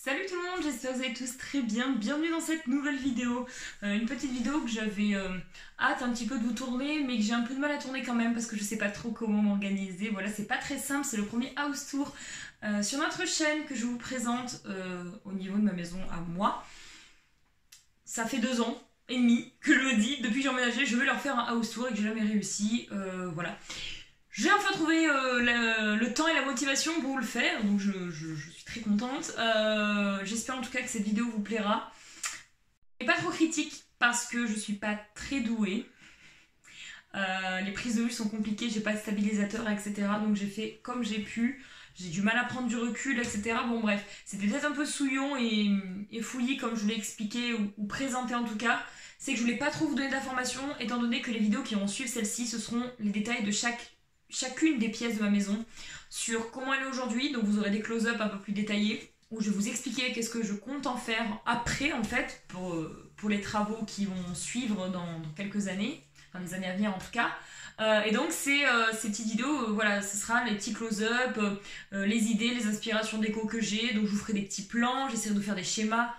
Salut tout le monde, j'espère que vous allez tous très bien. Bienvenue dans cette nouvelle vidéo. Une petite vidéo que j'avais hâte un petit peu de vous tourner, mais que j'ai un peu de mal à tourner quand même parce que je sais pas trop comment m'organiser. Voilà, c'est pas très simple, c'est le premier house tour sur notre chaîne que je vous présente au niveau de ma maison à moi. Ça fait 2 ans et demi que je me dis, depuis que j'ai emménagé, je vais leur faire un house tour et que j'ai jamais réussi. Voilà. J'ai enfin trouvé le temps et la motivation pour le faire, donc je suis très contente. J'espère en tout cas que cette vidéo vous plaira. Et pas trop critique, parce que je suis pas très douée. Les prises de vue sont compliquées, j'ai pas de stabilisateur, etc. Donc j'ai fait comme j'ai pu. J'ai du mal à prendre du recul, etc. Bon bref, c'était peut-être un peu souillon et fouillis comme je vous l'ai expliqué, ou présenté en tout cas. C'est que je voulais pas trop vous donner d'informations, étant donné que les vidéos qui vont suivre celle-ci, ce seront les détails de chacune des pièces de ma maison, sur comment elle est aujourd'hui. Donc vous aurez des close-up un peu plus détaillés, où je vais vous expliquer qu'est-ce que je compte en faire après, en fait, pour les travaux qui vont suivre dans quelques années, enfin les années à venir en tout cas. Et donc ces petites vidéos, voilà, ce sera les petits close-up, les idées, les inspirations déco que j'ai. Donc je vous ferai des petits plans, j'essaierai de faire des schémas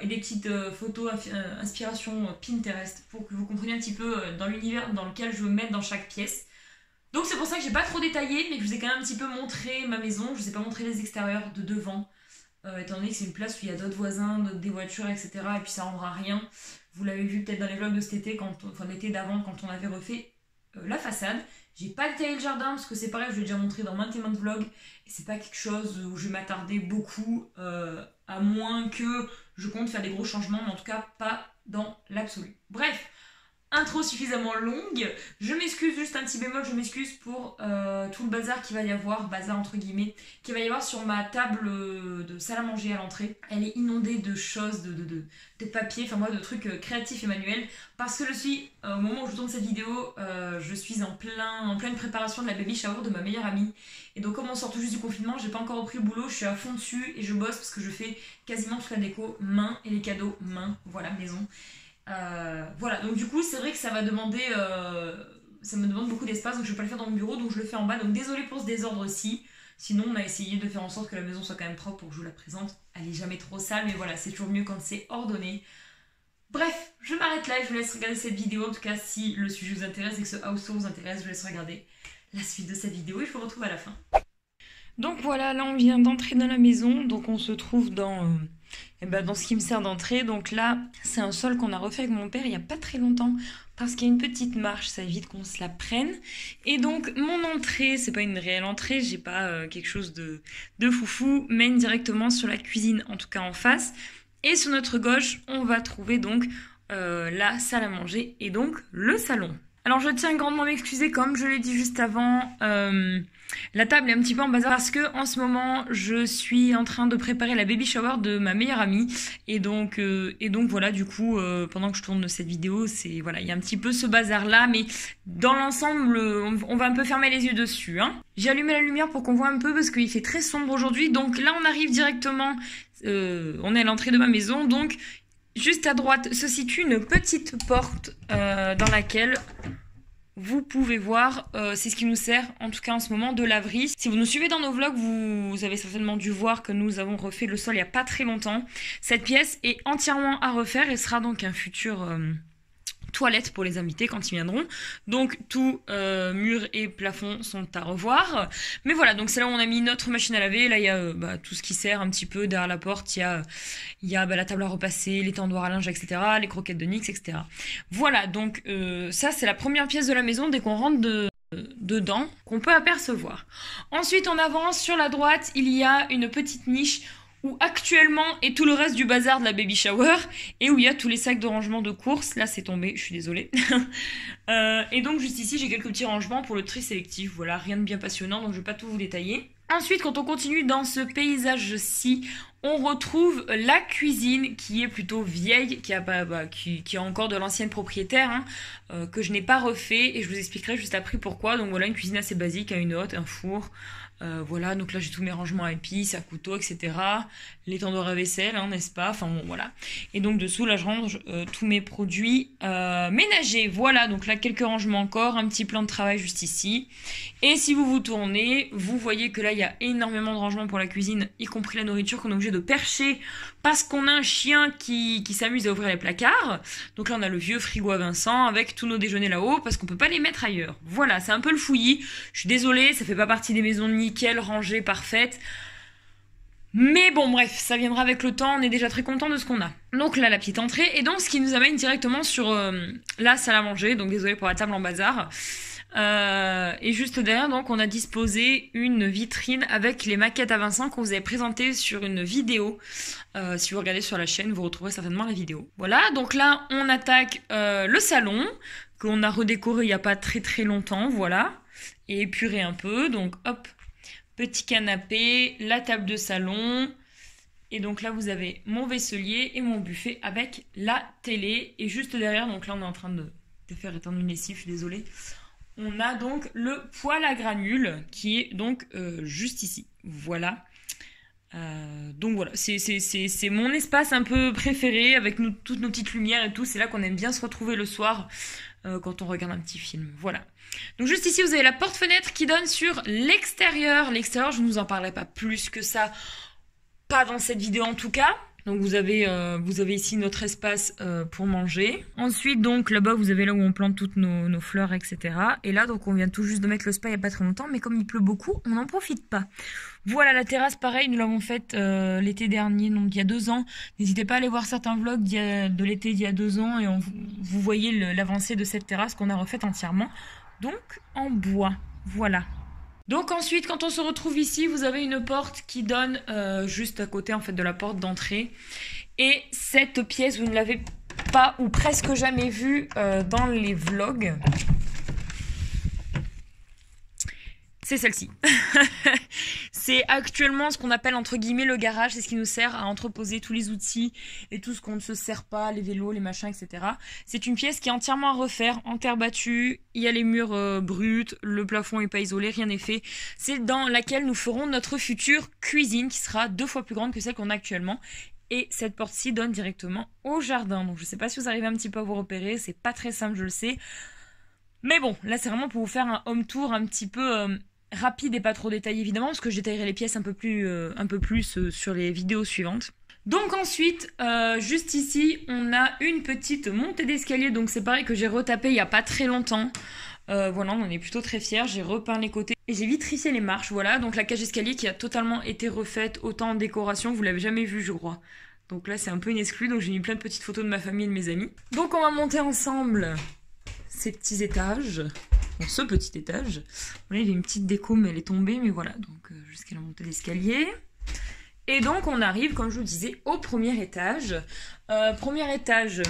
et des petites photos inspiration Pinterest pour que vous compreniez un petit peu dans l'univers dans lequel je veux me mettre dans chaque pièce. Donc c'est pour ça que j'ai pas trop détaillé, mais que je vous ai quand même un petit peu montré ma maison. Je vous ai pas montré les extérieurs de devant, étant donné que c'est une place où il y a d'autres voisins, des voitures, etc. Et puis ça rendra rien. Vous l'avez vu peut-être dans les vlogs de cet été, enfin l'été d'avant, quand on avait refait la façade. J'ai pas détaillé le jardin, parce que c'est pareil, je l'ai déjà montré dans maintes et maintes vlogs. Et c'est pas quelque chose où je vais m'attarder beaucoup, à moins que je compte faire des gros changements, mais en tout cas pas dans l'absolu. Bref. Intro suffisamment longue, je m'excuse, juste un petit bémol, je m'excuse pour tout le bazar qu'il va y avoir, bazar entre guillemets, qu'il va y avoir sur ma table de salle à manger à l'entrée. Elle est inondée de choses, de papier, enfin moi de trucs créatifs et manuels, parce que je suis, au moment où je tourne cette vidéo, je suis en pleine préparation de la baby shower de ma meilleure amie. Et donc comme on sort tout juste du confinement, j'ai pas encore repris le boulot, je suis à fond dessus et je bosse parce que je fais quasiment toute la déco main et les cadeaux main, voilà, maison. Voilà, donc du coup c'est vrai que ça va demander ça me demande beaucoup d'espace, donc je vais pas le faire dans mon bureau, donc je le fais en bas. Donc désolé pour ce désordre-ci. Sinon on a essayé de faire en sorte que la maison soit quand même propre pour que je vous la présente. Elle est jamais trop sale, mais voilà, c'est toujours mieux quand c'est ordonné. Bref, je m'arrête là et je vous laisse regarder cette vidéo. En tout cas, si le sujet vous intéresse et que ce house tour vous intéresse, je vous laisse regarder la suite de cette vidéo et je vous retrouve à la fin. Donc voilà, là on vient d'entrer dans la maison, donc on se trouve dans ce qui me sert d'entrée. Donc là, c'est un sol qu'on a refait avec mon père il n'y a pas très longtemps, parce qu'il y a une petite marche, ça évite qu'on se la prenne. Et donc mon entrée, c'est pas une réelle entrée, j'ai pas quelque chose de foufou, mène directement sur la cuisine, en tout cas en face. Et sur notre gauche, on va trouver donc la salle à manger et donc le salon. Alors je tiens grandement à m'excuser, comme je l'ai dit juste avant, la table est un petit peu en bazar parce que en ce moment je suis en train de préparer la baby shower de ma meilleure amie et donc voilà, du coup pendant que je tourne cette vidéo, c'est voilà, il y a un petit peu ce bazar là, mais dans l'ensemble on va un peu fermer les yeux dessus, hein. J'ai allumé la lumière pour qu'on voit un peu parce qu'il fait très sombre aujourd'hui, donc là on arrive directement, on est à l'entrée de ma maison, donc juste à droite se situe une petite porte dans laquelle vous pouvez voir, c'est ce qui nous sert en tout cas en ce moment de laverie. Si vous nous suivez dans nos vlogs, vous avez certainement dû voir que nous avons refait le sol il n'y a pas très longtemps. Cette pièce est entièrement à refaire et sera donc un futur toilette pour les invités quand ils viendront. Donc tout mur et plafond sont à revoir. Mais voilà, donc c'est là où on a mis notre machine à laver. Là il y a tout ce qui sert un petit peu derrière la porte. Il y a la table à repasser, les tendoirs à linge, etc. Les croquettes de Nix, etc. Voilà, donc ça c'est la première pièce de la maison dès qu'on rentre dedans qu'on peut apercevoir. Ensuite on avance, sur la droite il y a une petite niche où actuellement est tout le reste du bazar de la baby shower et où il y a tous les sacs de rangement de courses. Là c'est tombé, je suis désolée. Et donc juste ici j'ai quelques petits rangements pour le tri sélectif. Voilà, rien de bien passionnant, donc je vais pas tout vous détailler. Ensuite, quand on continue dans ce paysage-ci, on retrouve la cuisine qui est plutôt vieille, qui a encore de l'ancienne propriétaire, hein, que je n'ai pas refait et je vous expliquerai juste après pourquoi. Donc voilà, une cuisine assez basique, une hotte, un four. Voilà, donc là j'ai tous mes rangements à épices, à couteaux, etc. Les tendoirs à vaisselle, hein, n'est-ce pas? Enfin bon, voilà. Et donc dessous, là je range tous mes produits ménagers. Voilà, donc là quelques rangements encore, un petit plan de travail juste ici. Et si vous vous tournez, vous voyez que là il y a énormément de rangements pour la cuisine, y compris la nourriture qu'on est obligé obligé de percher parce qu'on a un chien qui s'amuse à ouvrir les placards. Donc là, on a le vieux frigo à Vincent avec tous nos déjeuners là-haut parce qu'on peut pas les mettre ailleurs. Voilà, c'est un peu le fouillis. Je suis désolée, ça fait pas partie des maisons nickel, rangées, parfaites. Mais bon, bref, ça viendra avec le temps, on est déjà très content de ce qu'on a. Donc là, la petite entrée, et donc ce qui nous amène directement sur la salle à manger, donc désolé pour la table en bazar. Et juste derrière, donc, on a disposé une vitrine avec les maquettes à Vincent qu'on vous avait présentées sur une vidéo. Si vous regardez sur la chaîne, vous retrouverez certainement la vidéo. Voilà, donc là, on attaque le salon, qu'on a redécoré il n'y a pas très très longtemps, voilà. Et épuré un peu, donc hop, petit canapé, la table de salon. Et donc là, vous avez mon vaisselier et mon buffet avec la télé. Et juste derrière, donc là, on est en train de faire étendre une lessive, je suis désolée. On a donc le poêle à granules qui est donc juste ici. Voilà. Donc voilà, c'est mon espace un peu préféré avec toutes nos petites lumières et tout. C'est là qu'on aime bien se retrouver le soir quand on regarde un petit film. Voilà. Donc juste ici, vous avez la porte-fenêtre qui donne sur l'extérieur. L'extérieur, je ne vous en parlerai pas plus que ça. Pas dans cette vidéo en tout cas. Donc vous avez ici notre espace pour manger. Ensuite donc là-bas vous avez là où on plante toutes nos fleurs, etc. Et là donc on vient tout juste de mettre le spa il n'y a pas très longtemps, mais comme il pleut beaucoup, on n'en profite pas. Voilà, la terrasse pareil, nous l'avons faite l'été dernier, donc il y a 2 ans. N'hésitez pas à aller voir certains vlogs de l'été d'il y a 2 ans et vous voyez l'avancée de cette terrasse qu'on a refaite entièrement. Donc en bois, voilà. Donc ensuite, quand on se retrouve ici, vous avez une porte qui donne juste à côté en fait de la porte d'entrée. Et cette pièce, vous ne l'avez pas ou presque jamais vue dans les vlogs. C'est celle-ci. C'est actuellement ce qu'on appelle entre guillemets le garage. C'est ce qui nous sert à entreposer tous les outils et tout ce qu'on ne se sert pas, les vélos, les machins, etc. C'est une pièce qui est entièrement à refaire, en terre battue. Il y a les murs bruts, le plafond n'est pas isolé, rien n'est fait. C'est dans laquelle nous ferons notre future cuisine qui sera 2 fois plus grande que celle qu'on a actuellement. Et cette porte-ci donne directement au jardin. Donc je ne sais pas si vous arrivez un petit peu à vous repérer. C'est pas très simple, je le sais. Mais bon, là c'est vraiment pour vous faire un home tour un petit peu... rapide et pas trop détaillé évidemment parce que je détaillerai les pièces un peu plus sur les vidéos suivantes. Donc ensuite, juste ici, on a une petite montée d'escalier. Donc c'est pareil que j'ai retapé il n'y a pas très longtemps. Voilà, on en est plutôt très fiers. J'ai repeint les côtés et j'ai vitrifié les marches. Voilà, donc la cage d'escalier qui a totalement été refaite, autant en décoration, vous l'avez jamais vue je crois. Donc là c'est un peu une exclue, donc j'ai mis plein de petites photos de ma famille et de mes amis. Donc on va monter ensemble ces petits étages. Bon, ce petit étage. Voilà, il y a une petite déco, mais elle est tombée. Mais voilà, donc jusqu'à la montée d'escalier. Et donc, on arrive, comme je vous disais, au premier étage. Premier étage,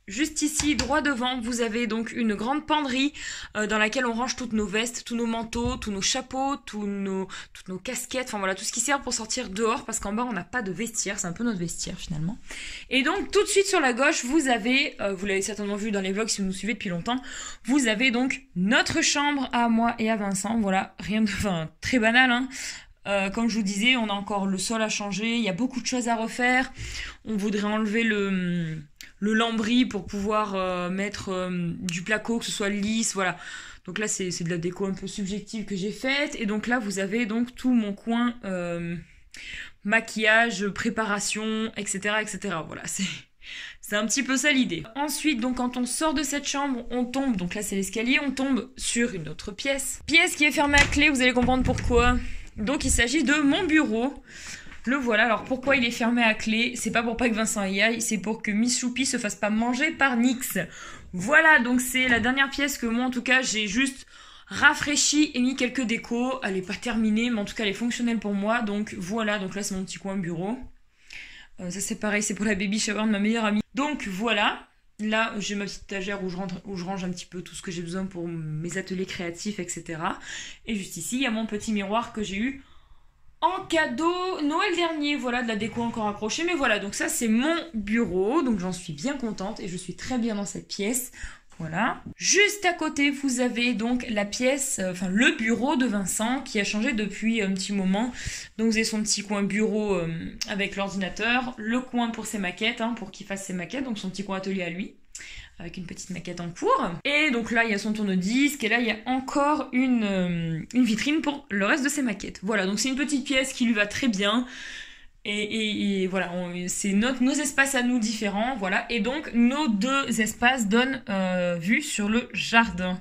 juste ici, droit devant, vous avez donc une grande penderie dans laquelle on range toutes nos vestes, tous nos manteaux, tous nos chapeaux, toutes nos casquettes. Enfin voilà, tout ce qui sert pour sortir dehors parce qu'en bas, on n'a pas de vestiaire. C'est un peu notre vestiaire finalement. Et donc, tout de suite sur la gauche, vous avez, vous l'avez certainement vu dans les vlogs si vous nous suivez depuis longtemps, vous avez donc notre chambre à moi et à Vincent. Voilà, rien de, enfin, très banal, hein. Comme je vous disais, on a encore le sol à changer, il y a beaucoup de choses à refaire. On voudrait enlever le lambris pour pouvoir mettre du placo, que ce soit lisse, voilà. Donc là, c'est de la déco un peu subjective que j'ai faite. Et donc là, vous avez donc tout mon coin maquillage, préparation, etc., etc. Voilà, c'est un petit peu ça l'idée. Ensuite, donc quand on sort de cette chambre, on tombe, donc là c'est l'escalier, on tombe sur une autre pièce. Pièce qui est fermée à clé, vous allez comprendre pourquoi. Donc il s'agit de mon bureau. Le voilà, alors pourquoi il est fermé à clé? C'est pas pour pas que Vincent y aille, c'est pour que Miss Choupi se fasse pas manger par Nix. Voilà, donc c'est la dernière pièce que moi en tout cas j'ai juste rafraîchi et mis quelques décos. Elle est pas terminée, mais en tout cas elle est fonctionnelle pour moi. Donc voilà, donc là c'est mon petit coin bureau. Ça c'est pareil, c'est pour la baby shower de ma meilleure amie. Donc voilà, là j'ai ma petite étagère où je range un petit peu tout ce que j'ai besoin pour mes ateliers créatifs, etc. Et juste ici, il y a mon petit miroir que j'ai eu en cadeau Noël dernier. Voilà, de la déco encore accrochée. Mais voilà, donc ça c'est mon bureau. Donc j'en suis bien contente et je suis très bien dans cette pièce. Voilà. Juste à côté, vous avez donc la pièce, enfin le bureau de Vincent qui a changé depuis un petit moment. Donc vous avez son petit coin bureau avec l'ordinateur, le coin pour ses maquettes, hein, pour qu'il fasse ses maquettes, donc son petit coin atelier à lui, avec une petite maquette en cours. Et donc là, il y a son tourne-disque, et là, il y a encore une vitrine pour le reste de ses maquettes. Voilà, donc c'est une petite pièce qui lui va très bien. Et voilà, c'est nos espaces à nous différents, voilà. Et donc, nos deux espaces donnent vue sur le jardin.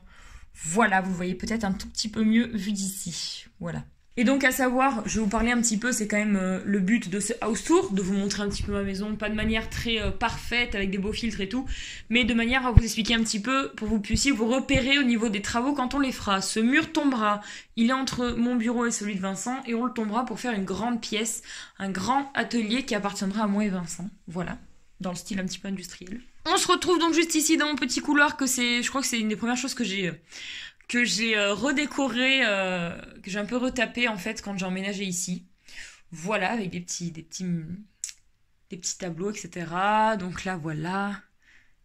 Voilà, vous voyez peut-être un tout petit peu mieux vu d'ici. Voilà. Et donc à savoir, je vais vous parler un petit peu, c'est quand même le but de ce house tour, de vous montrer un petit peu ma maison, pas de manière très parfaite avec des beaux filtres et tout, mais de manière à vous expliquer un petit peu pour que vous puissiez vous repérer au niveau des travaux quand on les fera. Ce mur tombera, il est entre mon bureau et celui de Vincent, et on le tombera pour faire une grande pièce, un grand atelier qui appartiendra à moi et Vincent. Voilà, dans le style un petit peu industriel. On se retrouve donc juste ici dans mon petit couloir, je crois que c'est une des premières choses que j'ai redécoré, que j'ai un peu retapé en fait quand j'ai emménagé ici. Voilà, avec des petits tableaux, etc. Donc là, voilà.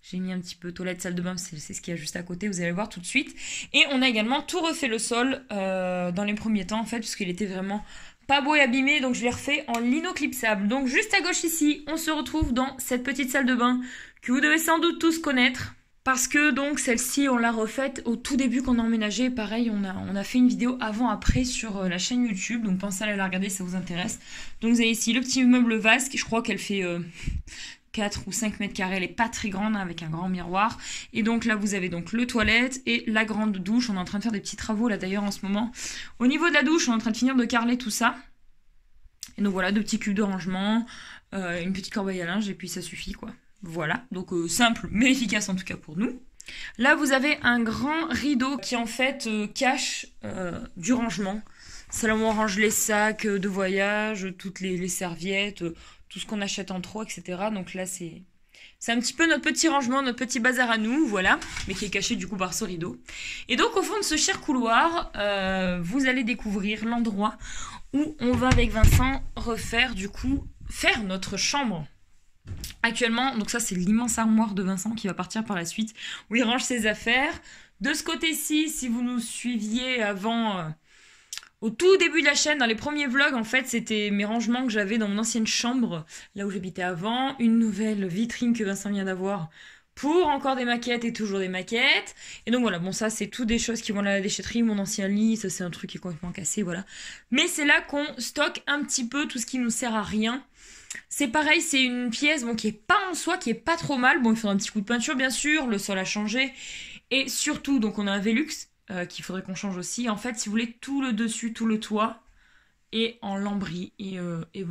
J'ai mis un petit peu toilette, salle de bain, c'est ce qu'il y a juste à côté, vous allez le voir tout de suite. Et on a également tout refait le sol dans les premiers temps en fait, puisqu'il était vraiment pas beau et abîmé, donc je l'ai refait en lino clipsable. Donc juste à gauche ici, on se retrouve dans cette petite salle de bain que vous devez sans doute tous connaître. Parce que donc celle-ci, on l'a refaite au tout début qu'on a emménagé. Pareil, on a fait une vidéo avant-après sur la chaîne YouTube. Donc pensez à la regarder si ça vous intéresse. Donc vous avez ici le petit meuble vasque. Je crois qu'elle fait 4 ou 5 mètres carrés. Elle n'est pas très grande, hein, avec un grand miroir. Et donc là, vous avez donc le toilette et la grande douche. On est en train de faire des petits travaux là d'ailleurs en ce moment. Au niveau de la douche, on est en train de finir de carreler tout ça. Et donc voilà, 2 petits cubes de rangement, une petite corbeille à linge et puis ça suffit quoi. Voilà, donc simple mais efficace en tout cas pour nous. Là vous avez un grand rideau qui en fait cache du rangement. C'est là où on range les sacs de voyage, toutes les serviettes, tout ce qu'on achète en trop, etc. Donc là c'est un petit peu notre petit rangement, notre petit bazar à nous, voilà, mais qui est caché du coup par ce rideau. Et donc au fond de ce cher couloir, vous allez découvrir l'endroit où on va avec Vincent faire notre chambre. Actuellement, donc ça c'est l'immense armoire de Vincent qui va partir par la suite, où il range ses affaires. De ce côté-ci, si vous nous suiviez avant, au tout début de la chaîne, dans les premiers vlogs, en fait, c'était mes rangements que j'avais dans mon ancienne chambre, là où j'habitais avant, une nouvelle vitrine que Vincent vient d'avoir pour encore des maquettes et toujours des maquettes. Et donc voilà, bon ça c'est tout des choses qui vont à la déchetterie, mon ancien lit, ça c'est un truc qui est complètement cassé, voilà. Mais c'est là qu'on stocke un petit peu tout ce qui nous sert à rien. C'est pareil, c'est une pièce bon, qui est pas en soi, qui est pas trop mal. Bon, il faudra un petit coup de peinture, bien sûr. Le sol a changé. Et surtout, donc on a un Velux qu'il faudrait qu'on change aussi. En fait, si vous voulez, tout le dessus, tout le toit est en lambris. Et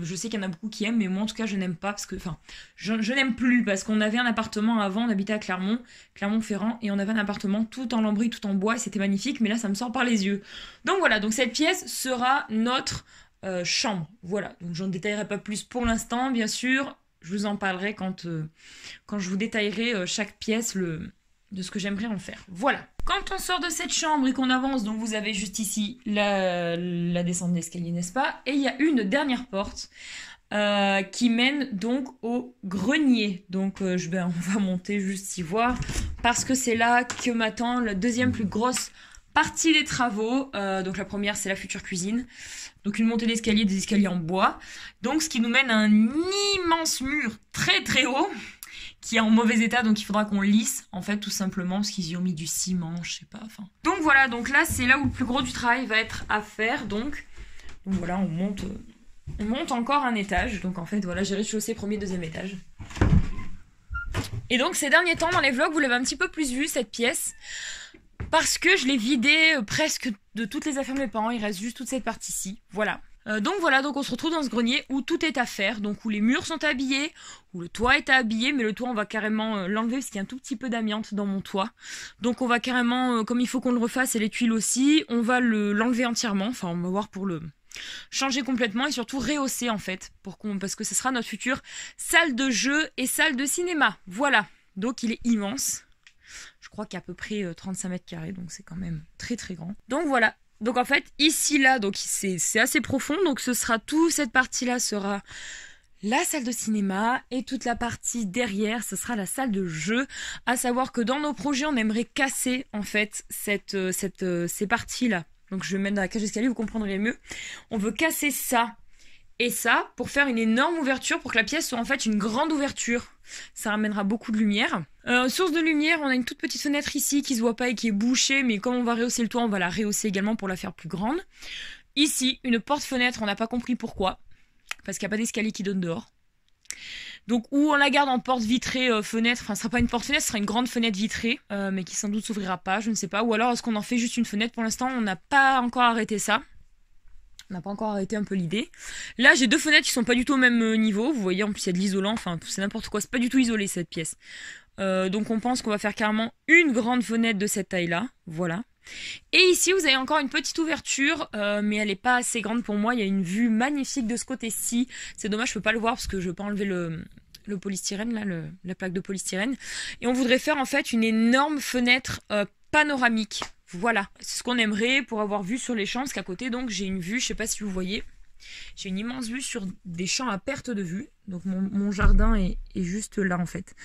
je sais qu'il y en a beaucoup qui aiment, mais moi en tout cas, je n'aime pas. Parce que, enfin, je n'aime plus. Parce qu'on avait un appartement avant, on habitait à Clermont-Ferrand. Et on avait un appartement tout en lambris, tout en bois. Et c'était magnifique. Mais là, ça me sort par les yeux. Donc voilà, donc cette pièce sera notre chambre, voilà, donc j'en détaillerai pas plus pour l'instant, bien sûr, je vous en parlerai quand je vous détaillerai chaque pièce de ce que j'aimerais en faire. Voilà, quand on sort de cette chambre et qu'on avance, donc vous avez juste ici la descente d'escalier, n'est-ce pas, et il y a une dernière porte qui mène donc au grenier, donc on va monter juste y voir, parce que c'est là que m'attend la deuxième plus grosse partie des travaux. Donc la première c'est la future cuisine, donc une montée d'escalier, des escaliers en bois, donc ce qui nous mène à un immense mur très très haut qui est en mauvais état, donc il faudra qu'on lisse en fait tout simplement parce qu'ils y ont mis du ciment, je sais pas, enfin. Donc voilà, donc là c'est là où le plus gros du travail va être à faire, donc voilà, on monte encore un étage, donc en fait voilà, j'ai rez-de-chaussée, premier, deuxième étage. Et donc ces derniers temps dans les vlogs vous l'avez un petit peu plus vu cette pièce, parce que je l'ai vidée presque de toutes les affaires de mes parents, il reste juste toute cette partie-ci, voilà. Donc on se retrouve dans ce grenier où tout est à faire, donc où les murs sont habillés, où le toit est habillé, mais le toit on va carrément l'enlever parce qu'il y a un tout petit peu d'amiante dans mon toit. Donc on va carrément, comme il faut qu'on le refasse et les tuiles aussi, on va l'enlever entièrement, enfin on va voir pour le changer complètement et surtout rehausser en fait, parce que ce sera notre future salle de jeu et salle de cinéma, voilà. Donc il est immense. Je crois qu'il y a à peu près 35 mètres carrés, donc c'est quand même très très grand. Donc voilà, donc en fait ici là, donc c'est assez profond, donc ce sera cette partie-là sera la salle de cinéma et toute la partie derrière, ce sera la salle de jeu. À savoir que dans nos projets, on aimerait casser en fait ces parties-là. Donc je vais mettre dans la cage d'escalier, vous comprendrez mieux. On veut casser ça et ça pour faire une énorme ouverture, pour que la pièce soit en fait une grande ouverture. Ça ramènera beaucoup de lumière. Source de lumière, on a une toute petite fenêtre ici qui se voit pas et qui est bouchée, mais comme on va rehausser le toit, on va la rehausser également pour la faire plus grande. Ici, une porte-fenêtre, on n'a pas compris pourquoi. parce qu'il n'y a pas d'escalier qui donne dehors. Donc, ou on la garde en porte vitrée fenêtre, enfin ce sera pas une porte fenêtre, ce sera une grande fenêtre vitrée, mais qui sans doute s'ouvrira pas, je ne sais pas. Ou alors est-ce qu'on en fait juste une fenêtre? Pour l'instant, on n'a pas encore arrêté ça. On n'a pas encore arrêté un peu l'idée. Là, j'ai 2 fenêtres qui sont pas du tout au même niveau. Vous voyez, en plus il y a de l'isolant, enfin c'est n'importe quoi, c'est pas du tout isolé cette pièce. Donc on pense qu'on va faire carrément une grande fenêtre de cette taille-là, voilà. Et ici, vous avez encore une petite ouverture, mais elle n'est pas assez grande pour moi. Il y a une vue magnifique de ce côté-ci. C'est dommage, je peux pas le voir parce que je peux pas enlever le polystyrène, là, la plaque de polystyrène. Et on voudrait faire en fait une énorme fenêtre panoramique. Voilà, c'est ce qu'on aimerait pour avoir vue sur les champs, parce qu'à côté, donc, j'ai une vue, je sais pas si vous voyez, j'ai une immense vue sur des champs à perte de vue. Donc mon jardin est juste là en fait.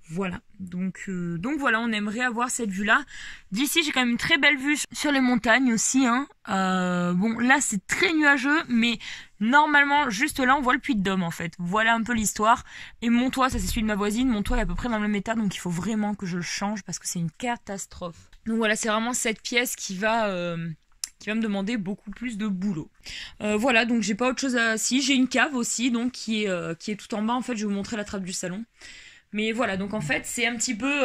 Voilà, donc voilà, on aimerait avoir cette vue-là. D'ici, j'ai quand même une très belle vue sur les montagnes aussi. Hein. Bon, là, c'est très nuageux, mais normalement, juste là, on voit le Puy de Dôme, en fait. Voilà un peu l'histoire. Et mon toit, ça c'est celui de ma voisine. Mon toit est à peu près dans le même état, donc il faut vraiment que je le change parce que c'est une catastrophe. Donc voilà, c'est vraiment cette pièce qui va me demander beaucoup plus de boulot. Voilà, donc j'ai pas autre chose à... Si, j'ai une cave aussi, donc qui est tout en bas. En fait, je vais vous montrer la trappe du salon. Mais voilà, donc en fait, c'est un petit peu...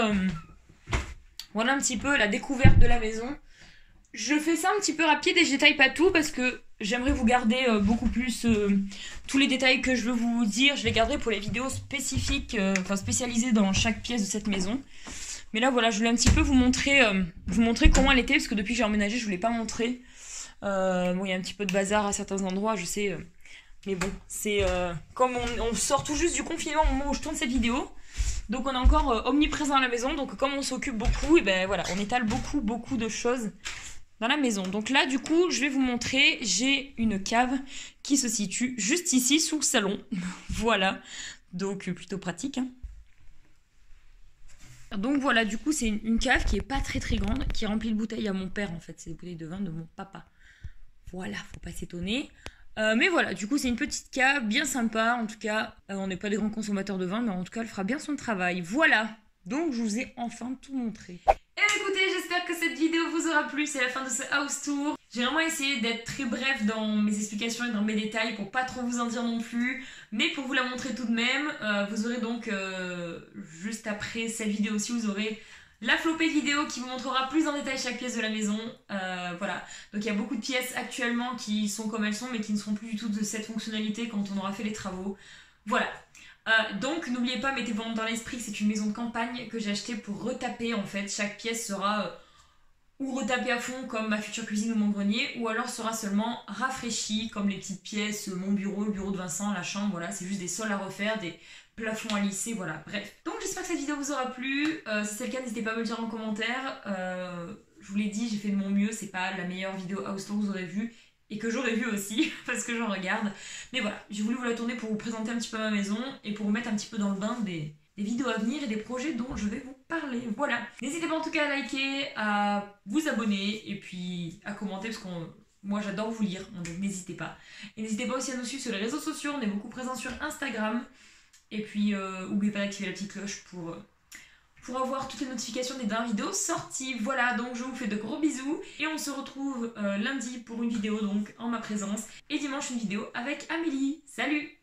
voilà un petit peu la découverte de la maison. Je fais ça un petit peu rapide et je détaille pas tout parce que j'aimerais vous garder beaucoup plus tous les détails que je veux vous dire. Je les garderai pour les vidéos spécifiques, enfin spécialisées dans chaque pièce de cette maison. Mais là, voilà, je voulais un petit peu vous montrer comment elle était parce que depuis que j'ai emménagé, je voulais pas montrer. Bon, il y a un petit peu de bazar à certains endroits, je sais. Mais bon, c'est comme on sort tout juste du confinement au moment où je tourne cette vidéo. Donc on est encore omniprésent à la maison, donc comme on s'occupe beaucoup, et ben voilà, on étale beaucoup de choses dans la maison. Donc là du coup, je vais vous montrer, j'ai une cave qui se situe juste ici sous le salon. Voilà, donc plutôt pratique. Hein. Donc voilà, du coup c'est une cave qui est pas très grande, qui est remplie de bouteilles à mon père en fait, c'est des bouteilles de vin de mon papa. Voilà, faut pas s'étonner. Mais voilà, du coup c'est une petite cave bien sympa, en tout cas on n'est pas des grands consommateurs de vin, mais en tout cas elle fera bien son travail. Voilà, donc je vous ai enfin tout montré. Et écoutez, j'espère que cette vidéo vous aura plu, c'est la fin de ce house tour. J'ai vraiment essayé d'être très bref dans mes explications et dans mes détails pour pas trop vous en dire non plus, mais pour vous la montrer tout de même. Vous aurez donc, juste après cette vidéo-ci, vous aurez la flopée de vidéos qui vous montrera plus en détail chaque pièce de la maison. Voilà, donc il y a beaucoup de pièces actuellement qui sont comme elles sont mais qui ne seront plus du tout de cette fonctionnalité quand on aura fait les travaux. Voilà, donc n'oubliez pas, mettez-vous dans l'esprit que c'est une maison de campagne que j'ai achetée pour retaper en fait. Chaque pièce sera ou retapée à fond comme ma future cuisine ou mon grenier, ou alors sera seulement rafraîchie comme les petites pièces, mon bureau, le bureau de Vincent, la chambre, voilà, c'est juste des sols à refaire, des plafond à lisser, voilà, bref. Donc j'espère que cette vidéo vous aura plu, si c'est le cas n'hésitez pas à me le dire en commentaire, je vous l'ai dit, j'ai fait de mon mieux, c'est pas la meilleure vidéo house tour que vous aurez vue, et que j'aurais vue aussi, parce que j'en regarde, mais voilà, j'ai voulu vous la tourner pour vous présenter un petit peu ma maison, et pour vous mettre un petit peu dans le bain des vidéos à venir et des projets dont je vais vous parler, voilà. N'hésitez pas en tout cas à liker, à vous abonner, et puis à commenter, parce que moi j'adore vous lire, donc n'hésitez pas. Et n'hésitez pas aussi à nous suivre sur les réseaux sociaux, on est beaucoup présents sur Instagram. Et puis, n'oubliez pas d'activer la petite cloche pour avoir toutes les notifications des dernières vidéos sorties. Voilà, donc je vous fais de gros bisous. Et on se retrouve lundi pour une vidéo donc en ma présence. Et dimanche une vidéo avec Amélie. Salut!